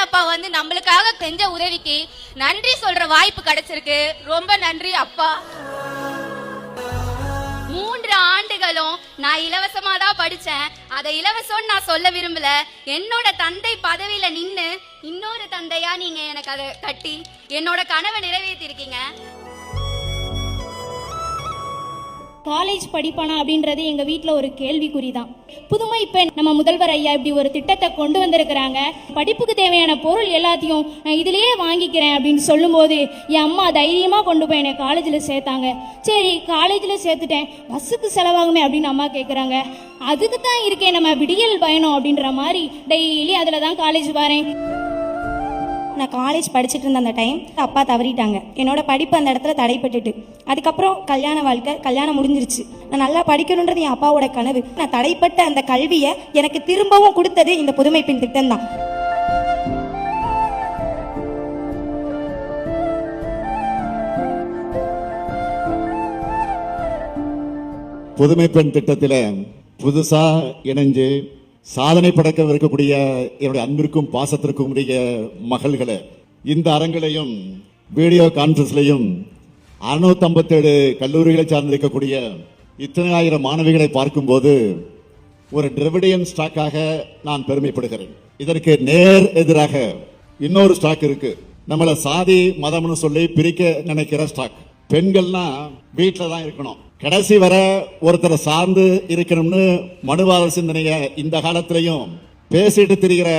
ஸ்டாலின் அப்பா வந்து நம்மளுக்காக செஞ்ச உதவிக்கு நன்றி சொல்ற வாய்ப்பு கிடைச்சிருக்கு. ரொம்ப நன்றி அப்பா. 3 ஆண்டுகளும் நான் இலவசமா தான் படிச்சேன். அதை இலவசம் நான் சொல்ல விரும்பல. என்னோட தந்தை பதவியில நின்னு இன்னொரு தந்தையா நீங்க எனக்கு அதை கட்டி என்னோட கனவை நிறைவேற்றி இருக்கீங்க. காலேஜ் படிப்பானா அப்படின்றது எங்கள் வீட்டில் ஒரு கேள்விக்குறி தான். புதுமை பெண் நம்ம முதல்வர் ஐயா இப்படி ஒரு திட்டத்தை கொண்டு வந்திருக்கிறாங்க. படிப்புக்கு தேவையான பொருள் எல்லாத்தையும் நான் இதிலேயே வாங்கிக்கிறேன் அப்படின்னு சொல்லும்போது என் அம்மா தைரியமாக கொண்டு போய் என்னை காலேஜில் சேர்த்தாங்க. சரி, காலேஜில் சேர்த்துட்டேன், பஸ்ஸுக்கு செலவாகுமே அப்படின்னு அம்மா கேட்குறாங்க. அதுக்கு தான் இருக்கேன் நம்ம விடியல் பயணம் அப்படின்ற மாதிரி டெய்லி அதில் தான் காலேஜ் வரேன். நான் காலேஜ் படிச்சுட்டு இருந்த அந்த டைம் அப்பா தவறிட்டாங்க. என்னோட படிப்பு அந்த இடத்துல தடைப்பட்டுட்டு, அதுக்கப்புறம் கல்யாண வாழ்க்கை, கல்யாணம் முடிஞ்சிருச்சு. நான் நல்லா படிக்கணுன்றது என் அப்பாவோட கனவு. நான் தடைப்பட்ட அந்த கல்வியை எனக்கு திரும்பவும் கொடுத்தது இந்த புதுமை பெண் திட்டம் தான். புதுமை பெண் திட்டத்தில் புதுசா இணைஞ்சு சாதனை படைக்க இருக்கக்கூடிய என்னுடைய அன்பிற்கும் பாசத்திற்கும் உரிய மகள்களை இந்த அரங்கிலையும் வீடியோ கான்பரன்ஸ்லையும் 657 கல்லூரிகளை சார்ந்திருக்கக்கூடிய இத்தனை ஆயிரம் மாணவிகளை பார்க்கும்போது ஒரு டிராவிடியன் ஸ்டாக்காக நான் பெருமைப்படுகிறேன். இதற்கு நேர் எதிராக இன்னொரு ஸ்டாக் இருக்கு. நம்மள சாதி மதம்னு சொல்லி பிரிக்க நினைக்கிற ஸ்டாக். பெண்கள்னா வீட்டில தான் இருக்கணும், கடைசி வர ஒருத்தரை சார்ந்து இருக்கணும்னு மனுவாத சிந்தனைய இந்த காலத்திலையும் பேசிட்டு திரிகிற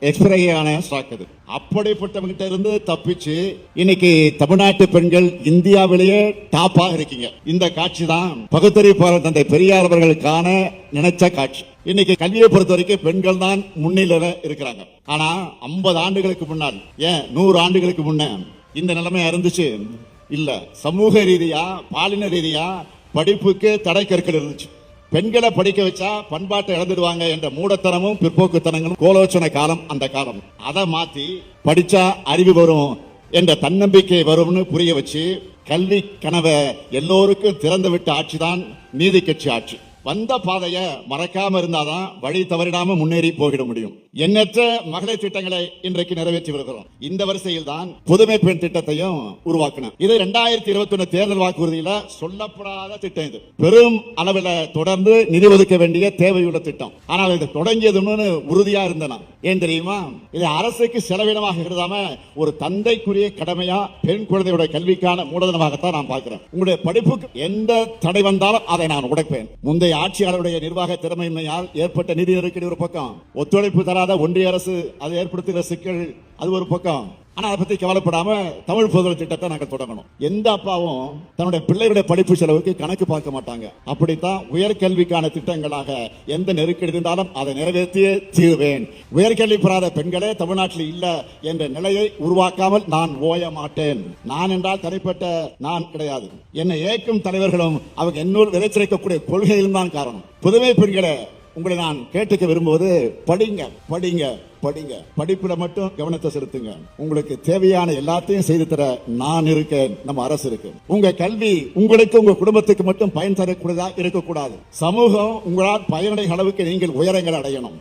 எக்ஸ்பிரையான ஸ்டாக் அது. அப்படிப்பட்டவங்கிட்ட இருந்து தப்பிச்சு இன்னைக்கு தமிழ்நாட்டு பெண்கள் இந்தியாவிலேயே டாப்பாக இருக்கீங்க. இந்த காட்சி தான் பகுத்தறிவு தந்தை பெரியார் அவர்கள் காண நினைச்ச காட்சி. இன்னைக்கு கல்வியை பொறுத்த வரைக்கும் பெண்கள் தான் முன்னிலையில இருக்கிறாங்க. ஆனா 50 ஆண்டுகளுக்கு முன்னால், ஏன் 100 ஆண்டுகளுக்கு முன்ன இந்த நிலைமை இருந்துச்சு இல்ல. சமூக ரீதியா, பாலின ரீதியா படிப்புக்கு தடை கற்கள் இருந்துச்சு. பெண்களை படிக்க வச்சா பண்பாட்டை இழந்துடுவாங்க என்ற மூடத்தனமும் பிற்போக்குத்தனங்களும் கோலோச்சனை காலம் அந்த காலம். அதை மாத்தி படிச்சா அறிவு வரும் என்ற தன்னம்பிக்கை வரும்னு புரிய வச்சு கல்வி கனவை எல்லோருக்கும் திறந்து விட்ட ஆட்சி தான் நீதி கட்சி ஆட்சி. வந்த பாதைய மறக்காம இருந்தாதான் வழி தவறிடாம முன்னேறி போகிட முடியும். எண்ணற்ற மகளிர் திட்டங்களை இன்றைக்கு நிறைவேற்றி வருகிறோம். இந்த வரிசையில் தான் புதுமை பெண் திட்டத்தையும் உருவாக்கணும். இது 2021 தேர்தல் வாக்குறுதியில சொல்லப்படாத திட்டம். இது பெரும் அளவில் தொடர்ந்து நிதி ஒதுக்க வேண்டிய தேவையுள்ள திட்டம். ஆனால் இது தொடங்கியதுன்னு உறுதியா இருந்தன. ஏன் தெரியுமா? இது அரசுக்கு செலவினமாக இருந்தாம ஒரு தந்தைக்குரிய கடமையா பெண் குழந்தையோட கல்விக்கான மூலதனமாகத்தான் நான் பார்க்கிறேன். உங்களுடைய படிப்புக்கு எந்த தடை வந்தாலும் அதை நான் உடைப்பேன். முந்தைய ஆட்சியாளருடைய நிர்வாக திறமையின்மையால் ஏற்பட்ட நிதி நெருக்கடி ஒரு பக்கம், ஒத்துழைப்பு தராத ஒன்றிய அரசு அது ஏற்படுத்துகிற சிக்கல் அது ஒரு பக்கம். ஆனா அதை பத்தி கவலைப்படாம தமிழ் புதல் திட்டத்தை நாங்கள் தொடங்கணும். எந்த அப்பாவும் தன்னுடைய பிள்ளைகளுடைய படிப்பு செலவுக்கு கணக்கு பார்க்க மாட்டாங்க. அப்படித்தான் உயர்கல்விக்கான திட்டங்களாக எந்த நெருக்கடி இருந்தாலும் அதை நிறைவேற்றியே தீர்வேன். உயர்கல்வி பெறாத பெண்களே தமிழ்நாட்டில் இல்ல என்ற நிலையை உருவாக்காமல் நான் ஓய மாட்டேன். நான் என்றால் தனிப்பட்ட நான் கிடையாது. என்னை ஏற்கும் தலைவர்களும் அவங்க என்னோடு விதைச்சிருக்கக்கூடிய கொள்கையிலும் தான் காரணம். புதுமை பெண்களை உங்களை நான் கேட்டுக்க விரும்புவது, படிங்க படிங்க படிங்க. படிப்புல மட்டும் கவனத்தை செலுத்துங்க. உங்களுக்கு தேவையான எல்லாத்தையும் செய்து தர நான் இருக்கேன், நம்ம அரசு இருக்கு. உங்க கல்வி உங்களுக்கு உங்க குடும்பத்துக்கு மட்டும் பயன் தரக்கூடியதா இருக்கக்கூடாது. சமூகம் உங்களால் பயனடைய அளவுக்கு நீங்கள் உயரங்கள் அடையணும்.